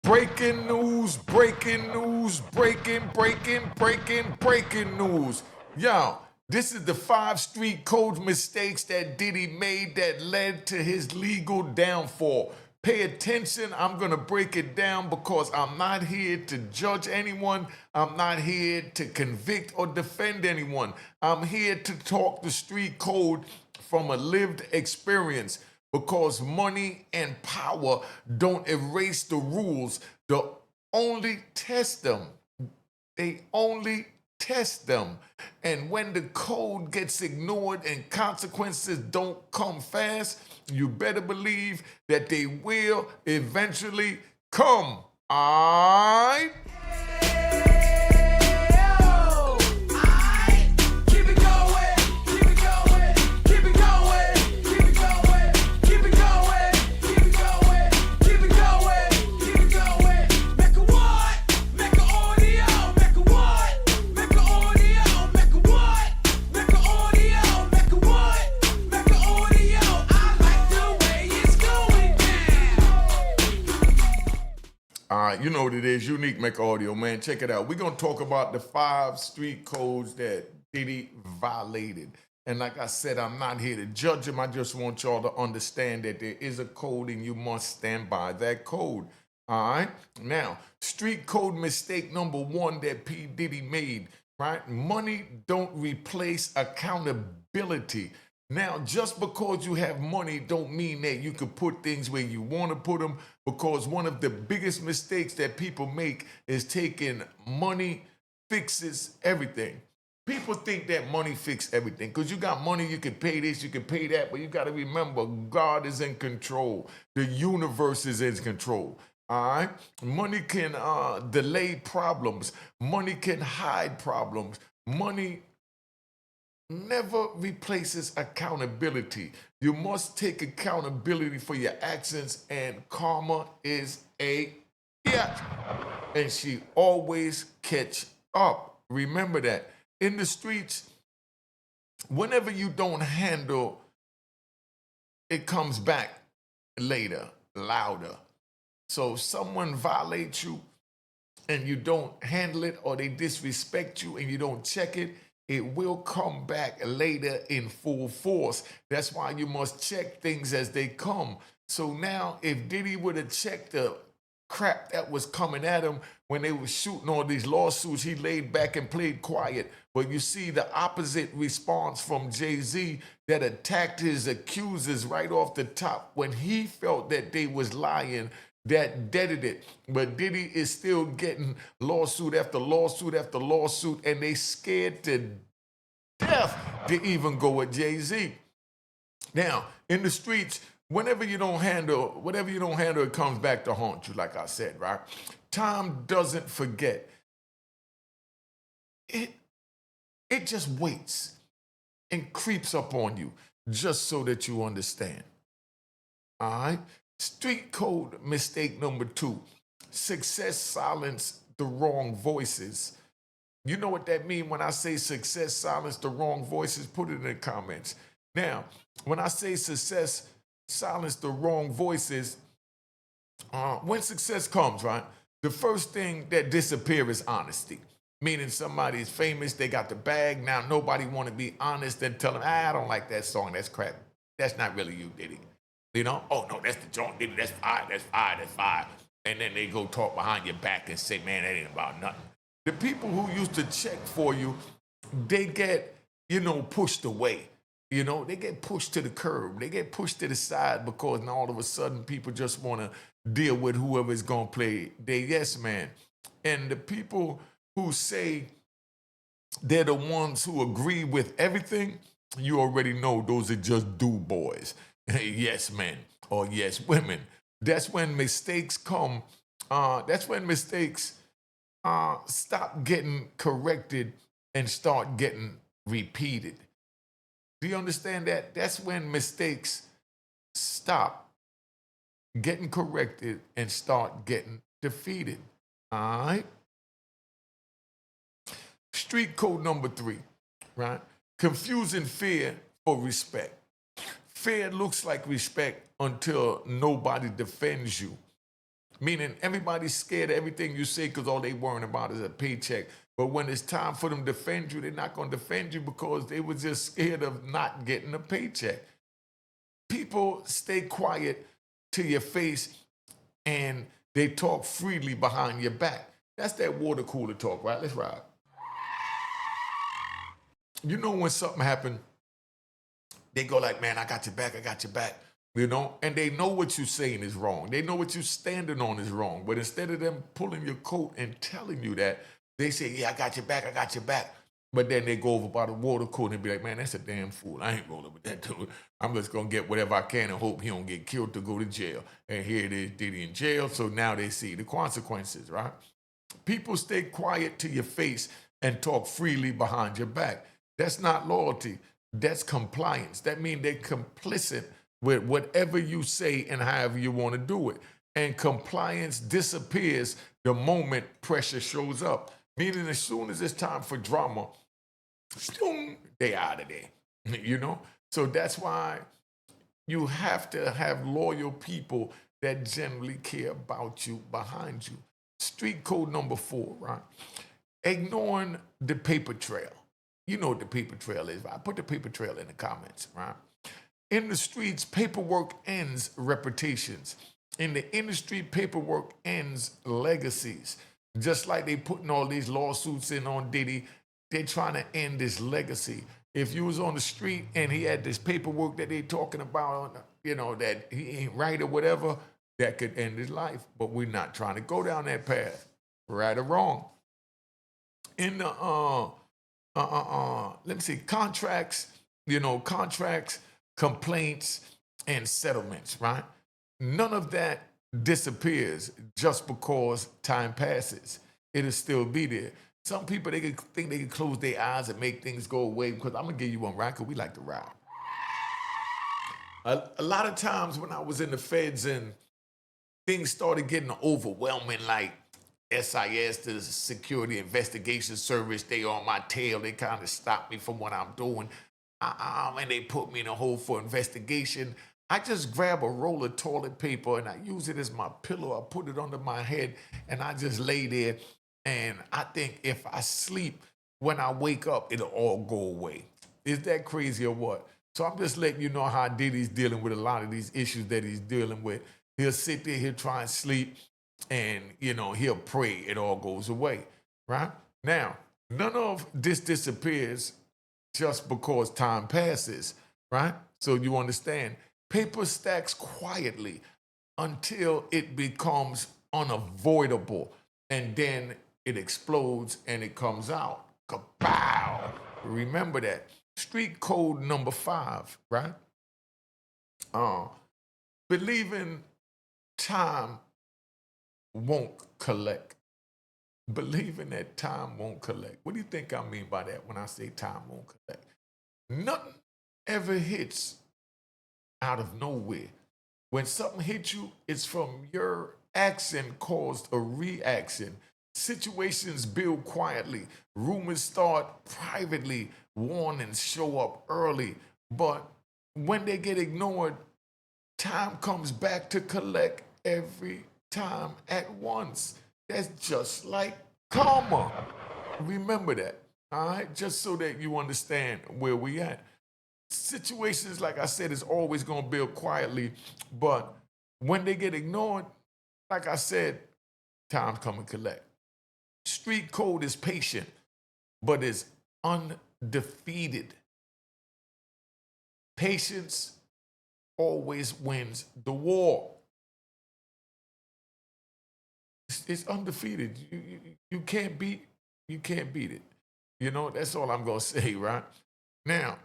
Breaking news, breaking news, breaking news. Yo, this is the 5 street code mistakes that Diddy made that led to his legal downfall. Pay attention, I'm gonna break it down because I'm not here to judge anyone. I'm not here to convict or defend anyone. I'm here to talk the street code from a lived experience because money and power don't erase the rules. They only test them. They only test them. And when the code gets ignored and consequences don't come fast, you better believe that they will eventually come. All right? You know what it is, Unique Mecca audio, man. Check it out. We're going to talk about the 5 street codes that Diddy violated. And like I said, I'm not here to judge him. I just want y'all to understand that there is a code and you must stand by that code. All right? Now, street code mistake number 1 that P. Diddy made, right? Money don't replace accountability. Now, just because you have money don't mean that you can put things where you want to put them, because one of the biggest mistakes that people make is taking money fixes everything. People think that money fixes everything. Because you got money, you can pay this, you can pay that, but you got to remember, God is in control. The universe is in control. All right? Money can delay problems. Money can hide problems. Money never replaces accountability. You must take accountability for your actions, and karma is a bitch. And she always catch up. Remember that. In the streets, whenever you don't handle, it comes back later, louder. So if someone violates you and you don't handle it, or they disrespect you and you don't check it, it will come back later in full force. That's why you must check things as they come. So now, if Diddy would have checked the crap that was coming at him when they were shooting all these lawsuits, he laid back and played quiet. But you see the opposite response from Jay-Z that attacked his accusers right off the top when he felt that they was lying. That deaded it. But Diddy is still getting lawsuit after lawsuit after lawsuit, and they scared to death to even go with Jay-Z. Now, in the streets, whatever you don't handle, it comes back to haunt you, like I said, right? Time doesn't forget. It just waits and creeps up on you just so that you understand. All right? Street code mistake number 2. Success silence the wrong voices. You know what that means when I say success silence the wrong voices? Put it in the comments. Now, when I say success silence the wrong voices, when success comes, right, the first thing that disappears is honesty. Meaning somebody is famous, they got the bag, now nobody want to be honest and tell them, I don't like that song, that's crap. That's not really you, Diddy. You know, oh no, that's the joint, Diddy, that's fire, that's fire, that's fire. And then they go talk behind your back and say, man, that ain't about nothing. The people who used to check for you, they get, pushed away. They get pushed to the curb. They get pushed to the side because now all of a sudden people just want to deal with whoever is going to play their yes man. And the people who say they're the ones who agree with everything, you already know those are just do boys. Yes men or yes women. That's when mistakes come. That's when mistakes stop getting corrected and start getting repeated. Do you understand that? That's when mistakes stop getting corrected and start getting defeated. All right? Street code number 3, right? Confusing fear for respect. Fear looks like respect until nobody defends you. Meaning everybody's scared of everything you say because all they worrying about is a paycheck. But when it's time for them to defend you, they're not going to defend you because they were just scared of not getting a paycheck. People stay quiet to your face and they talk freely behind your back. That's that water cooler talk, right? Let's ride. You know when something happened, they go like, man, I got your back, I got your back. You know, and they know what you're saying is wrong. They know what you're standing on is wrong. But instead of them pulling your coat and telling you that, they say, yeah, I got your back, I got your back. But then they go over by the water cooler and be like, man, that's a damn fool. I ain't rolling with that dude. I'm just gonna get whatever I can and hope he don't get killed to go to jail. And here it is, Diddy in jail. So now they see the consequences, right? People stay quiet to your face and talk freely behind your back. That's not loyalty. That's compliance. That means they're complicit with whatever you say and however you want to do it. And compliance disappears the moment pressure shows up. Meaning as soon as it's time for drama, they out of there. You know? So that's why you have to have loyal people that generally care about you behind you. Street code number 4, right? Ignoring the paper trail. You know what the paper trail is, right? Put the paper trail in the comments, right? In the streets, paperwork ends reputations. In the industry, paperwork ends legacies. Just like they putting all these lawsuits in on Diddy, they're trying to end this legacy. If you was on the street and he had this paperwork that they talking about, you know, that he ain't right or whatever, that could end his life. But we're not trying to go down that path, right or wrong. In the let me see, contracts, contracts, complaints, and settlements, right? None of that disappears just because time passes. It'll still be there. Some people they can think they can close their eyes and make things go away because I'm gonna give you one, right? Because we like to ride. A lot of times when I was in the feds and things started getting overwhelming, like SIS, the Security Investigation Service, they on my tail. They kind of stopped me from what I'm doing. And they put me in a hole for investigation. I just grab a roll of toilet paper and I use it as my pillow. I put it under my head and I just lay there. And I think if I sleep, when I wake up, it'll all go away. Is that crazy or what? So I'm just letting you know how Diddy's dealing with a lot of these issues that he's dealing with. He'll sit there, he'll try and sleep, and he'll pray it all goes away, right? Now, none of this disappears just because time passes, right? So you understand, paper stacks quietly until it becomes unavoidable, and then it explodes and it comes out. Kapow! Remember that. Street code number 5, right? Uh, believing time won't collect. Believing that time won't collect. What do you think I mean by that when I say time won't collect? Nothing ever hits out of nowhere. When something hits you, it's from your action caused a reaction. Situations build quietly. Rumors start privately. Warnings show up early. But when they get ignored, time comes back to collect every time at once. That's just like karma. Remember that, all right? Just so that you understand where we at. Situations, like I said, is always going to build quietly, but when they get ignored, like I said, time come and collect. Street code is patient, but is undefeated. Patience always wins the war. It's undefeated. You can't beat it. That's all I'm gonna say, right? Now,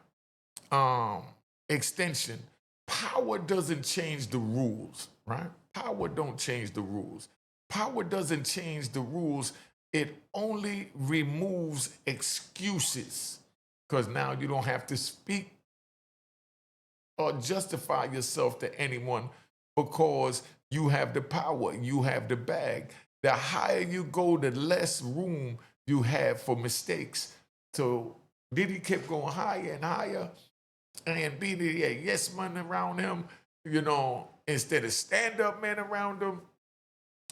extension. Power doesn't change the rules, right? Power don't change the rules. Power doesn't change the rules. It only removes excuses. Because now you don't have to speak or justify yourself to anyone because you have the power, you have the bag. The higher you go, the less room you have for mistakes. So Diddy kept going higher and higher, and Diddy had yes men around him, instead of stand-up men around him.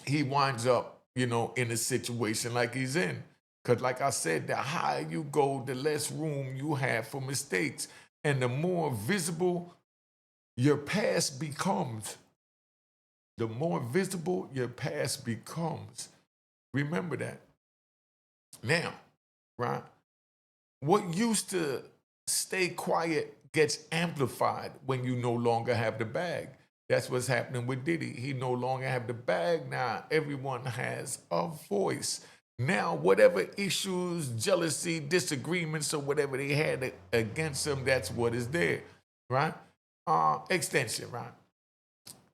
he winds up, in a situation like he's in. Because, like I said, the higher you go, the less room you have for mistakes. And the more visible your past becomes, the more visible your past becomes. Remember that. Now, right? What used to stay quiet gets amplified when you no longer have the bag. That's what's happening with Diddy. He no longer have the bag. Now everyone has a voice. Now, whatever issues, jealousy, disagreements, or whatever they had against him, that's what is there, right? Extension, right?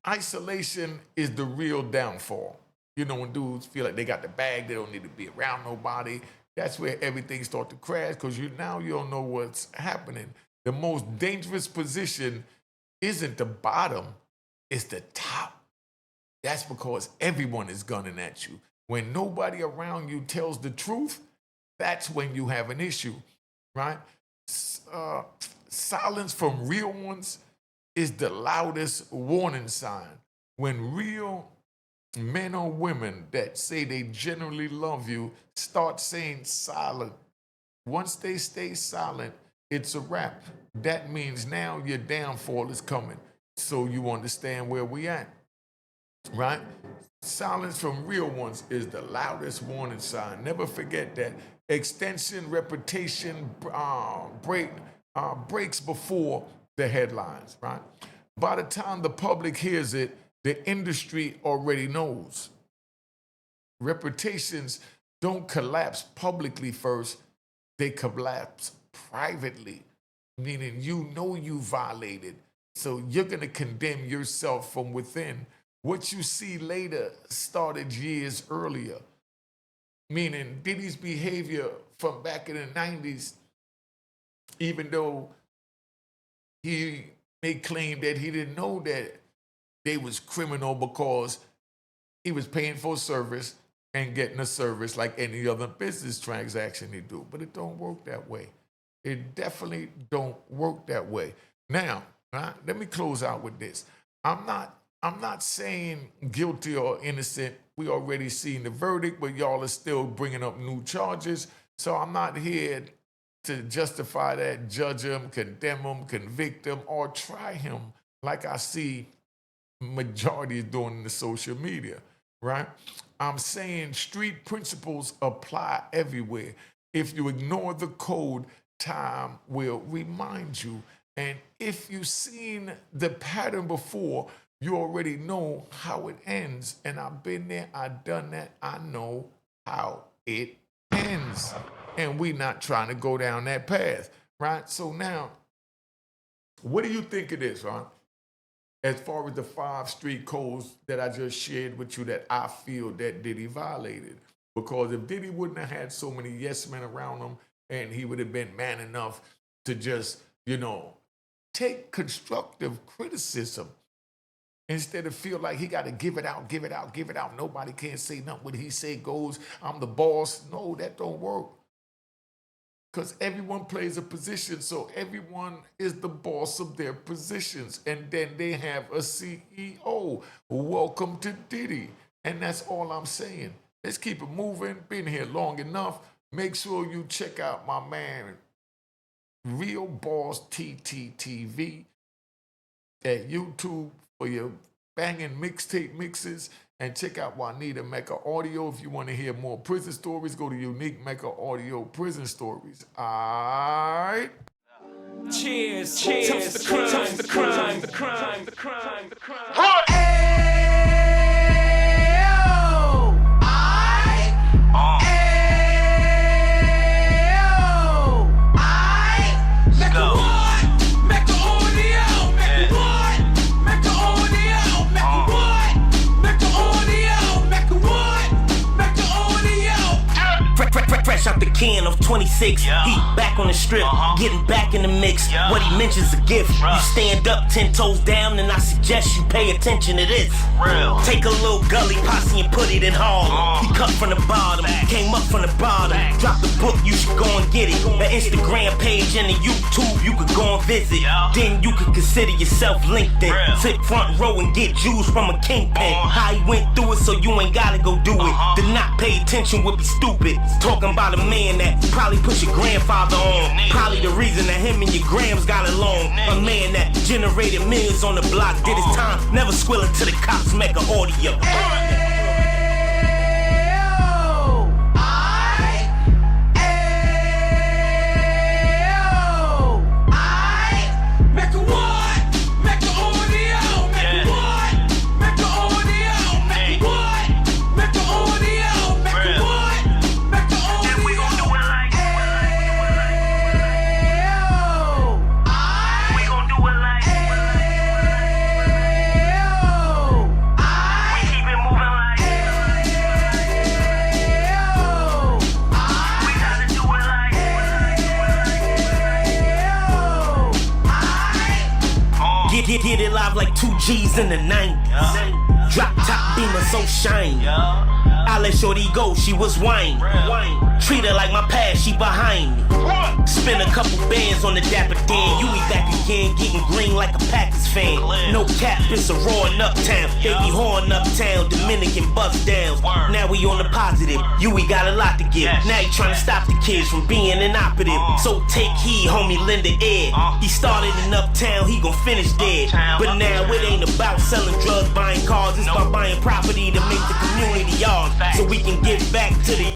Isolation is the real downfall. When dudes feel like they got the bag, they don't need to be around nobody. That's where everything starts to crash because you don't know what's happening. The most dangerous position isn't the bottom, it's the top. That's because everyone is gunning at you. When nobody around you tells the truth, that's when you have an issue, right? Silence from real ones is the loudest warning sign. When real men or women that say they genuinely love you start saying silent, once they stay silent, it's a wrap. That means now your downfall is coming. So you understand where we at, right? Silence from real ones is the loudest warning sign. Never forget that. Extension, reputation breaks before the headlines, right? By the time the public hears it, the industry already knows. Reputations don't collapse publicly first, they collapse privately, meaning you violated. So you're going to condemn yourself from within. What you see later started years earlier, meaning Diddy's behavior from back in the 90s, even though he may claim that he didn't know that they was criminal because he was paying for a service and getting a service like any other business transaction they do. But it don't work that way. It definitely don't work that way. Now, let me close out with this. I'm not saying guilty or innocent. We already seen the verdict, but y'all are still bringing up new charges. So I'm not here to justify that, judge him, condemn him, convict him, or try him like I see majority is doing in the social media, right? I'm saying street principles apply everywhere. If you ignore the code, time will remind you. And if you've seen the pattern before, you already know how it ends. And I've been there, I've done that, I know how it ends. And we're not trying to go down that path, right? So now, what do you think it is, right? As far as the 5 street codes that I just shared with you that I feel that Diddy violated. Because if Diddy wouldn't have had so many yes men around him and he would have been man enough to just, take constructive criticism instead of feel like he got to give it out. Nobody can say nothing. What he say goes, I'm the boss. No, that don't work. Because everyone plays a position, so everyone is the boss of their positions. And then they have a CEO. Welcome to Diddy. And that's all I'm saying. Let's keep it moving. Been here long enough. Make sure you check out my man, Real Boss TTTV at YouTube for your banging mixtape mixes. And check out Unique Mecca Audio. If you want to hear more prison stories, go to Unique Mecca Audio Prison Stories. All right? Cheers. Toast the crime. Toast the crime. The crime. The crime. The crime. Fresh out the can of 26. He back on the strip, getting back in the mix. What he mentions a gift. You stand up 10 toes down, and I suggest you pay attention to this. Take a little gully posse and put it in Harlem. He cut from the bottom, came up from the bottom. Drop the book, you should go and get it. The Instagram page and the YouTube, you could go and visit. Then you could consider yourself LinkedIn. Sit front row and get Jews from a kingpin. How he went through it, so you ain't gotta go do it. To not pay attention would be stupid. Talking about a man that probably put your grandfather on. Probably the reason that him and your grams got along. A man that generated millions on the block, did his time, never squilling to the cops, Mecca audio. Get it live like 2 G's in the 90s. Drop top beamer so shiny. I let shorty go, she was whining. Treat her like my past, she behind me. Spend a couple bands on the Dapper Dan. You be back again, getting green like a Packers fan. No cap, it's a raw in Uptown. Baby horn Uptown, Dominican bust downs. Now we on the positive, we got a lot to give. Now he trying to stop the kids from being inoperative. So take heed, homie, lend an ear. He started in Uptown, he gon' finish dead. But now it ain't about selling drugs, buying cars. It's about buying property to make the community ours, so we can give back to the